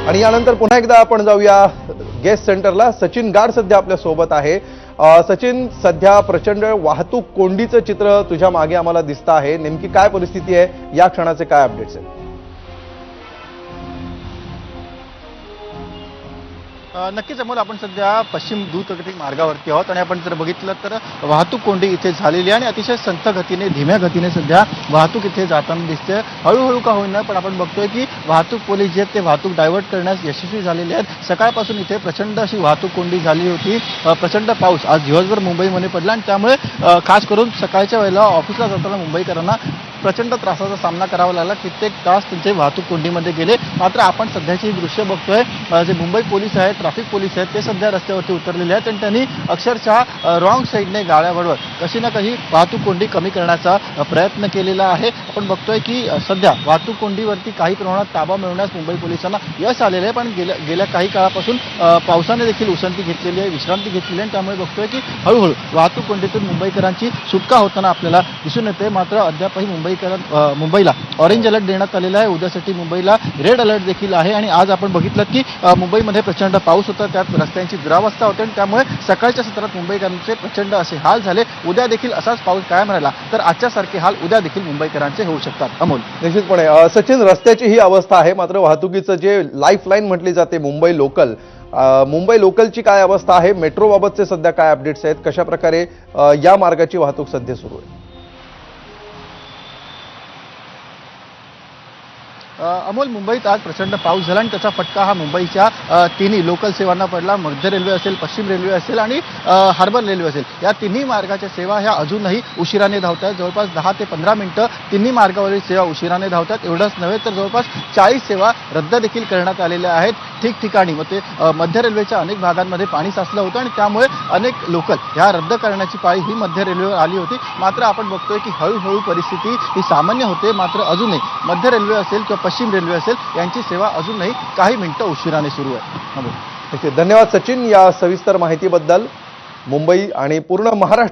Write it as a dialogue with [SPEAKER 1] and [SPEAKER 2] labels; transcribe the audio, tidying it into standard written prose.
[SPEAKER 1] आणि यानंतर पुन्हा एकदा आपण जाऊया गेस्ट सेंटरला। सचिन गाड सध्या आपल्या सोबत आहे। सचिन, सध्या प्रचंड वाहतूक कोंडीचं चित्र तुझ्या मागे आम्हाला दिसतं आहे। नेमकी काय परिस्थिती आहे, या क्षणाचे काय अपडेट्स आहेत?
[SPEAKER 2] नक्कीच अमोल, आपण सध्या पश्चिम द्रुतगती मार्गावरती आहोत आणि आपण जर बघितलं तर वाहतूक कोंडी इथे झालेली आहे आणि अतिशय संथ गतीने, धीम्या गतीने सध्या वाहतूक इथे जाताना दिसते। हळूहळू का होईना, पण आपण बघतोय की वाहतूक पोलीस जे ते वाहतूक डायव्हर्ट करण्यास यशस्वी झालेले आहेत। सकाळपासून इथे प्रचंड अशी वाहतूक कोंडी झाली होती। प्रचंड पाऊस आज दिवसभर मुंबईमध्ये पडला आणि त्यामुळे खास करून सकाळच्या वेळेला ऑफिसला जाताना मुंबईकरांना प्रचंड त्रासाचा सामना करावा लागला। कित्येक तास त्यांचे वाहतूक कोंडीमध्ये गेले। मात्र आपण सध्याची दृश्य बघतोय, जे मुंबई पोलीस आहेत, ट्रॅफिक पोलीस आहेत, ते सध्या रस्त्यावरती उतरलेले आहेत आणि त्यांनी अक्षरशः रॉंग साईडने गाड्या वळवत कशी ना कशी वाहतूक कोंडी कमी करण्याचा प्रयत्न केलेला आहे। आपण बघतोय की सध्या वाहतूक कोंडीवरती काही प्रमाणात ताबा मिळवण्यास मुंबई पोलिसांना यश आलेलं आहे, पण गेल्या काही काळापासून पावसाने देखील उसंती घेतलेली आहे, विश्रांती घेतलेली आहे। त्यामुळे बघतोय की हळूहळू वाहतूक कोंडीतून मुंबईकरांची सुटका होताना आपल्याला दिसून येते। मात्र अद्यापही मुंबईला ऑरेंज अलर्ट देण्यात आलेला आहे। उद्यासाठी मुंबईला रेड अलर्ट देखील आहे आणि आज आपण बघितलं की मुंबईमध्ये प्रचंड पाऊस होता, त्यात रस्त्यांची दुरावस्था होते आणि त्यामुळे सकाळच्या सत्रात मुंबईकरांचे प्रचंड असे हाल झाले। उद्या देखील असाच पाऊस कायम राहिला तर आजच्यासारखे हाल उद्या देखील मुंबईकरांचे होऊ शकतात। अमोल,
[SPEAKER 1] निश्चितपणे सचिन, रस्त्याची ही अवस्था आहे, मात्र वाहतुकीचं जे लाईफलाईन म्हटली जाते मुंबई लोकलची काय अवस्था आहे? मेट्रो बाबतचे सध्या काय अपडेट्स आहेत? कशा प्रकारे या मार्गाची वाहतूक सध्या सुरू आहे?
[SPEAKER 2] अमोल, मुंबईत आज प्रचंड पाऊस झाला आणि त्याचा फटका हा मुंबईच्या तिन्ही लोकल सेवांना पडला। मध्य रेल्वे असेल, पश्चिम रेल्वे असेल आणि हार्बर रेल्वे असेल, या तिन्ही मार्गाच्या सेवा ह्या अजूनही उशिराने धावतात। जवळपास 10 ते 15 मिनिटं तिन्ही मार्गावरील सेवा उशिराने धावतात। एवढंच नव्हे तर जवळपास 40 सेवा रद्द देखील करण्यात आलेल्या आहेत ठिकठिकाणी। मग ते मध्य रेल्वेच्या अनेक भागांमध्ये पाणी साचलं होतं आणि त्यामुळे अनेक लोकल ह्या रद्द करण्याची पाळी ही मध्य रेल्वेवर आली होती। मात्र आपण बघतोय की हळूहळू परिस्थिती ही सामान्य होते। मात्र अजूनही मध्य रेल्वे असेल किंवा पश्चिम रेल्वे असेल, यांची सेवा अजूनही काही मिनिटं उशिराने सुरू आहे।
[SPEAKER 1] धन्यवाद सचिन, या सविस्तर माहितीबद्दल। मुंबई आणि पूर्ण महाराष्ट्र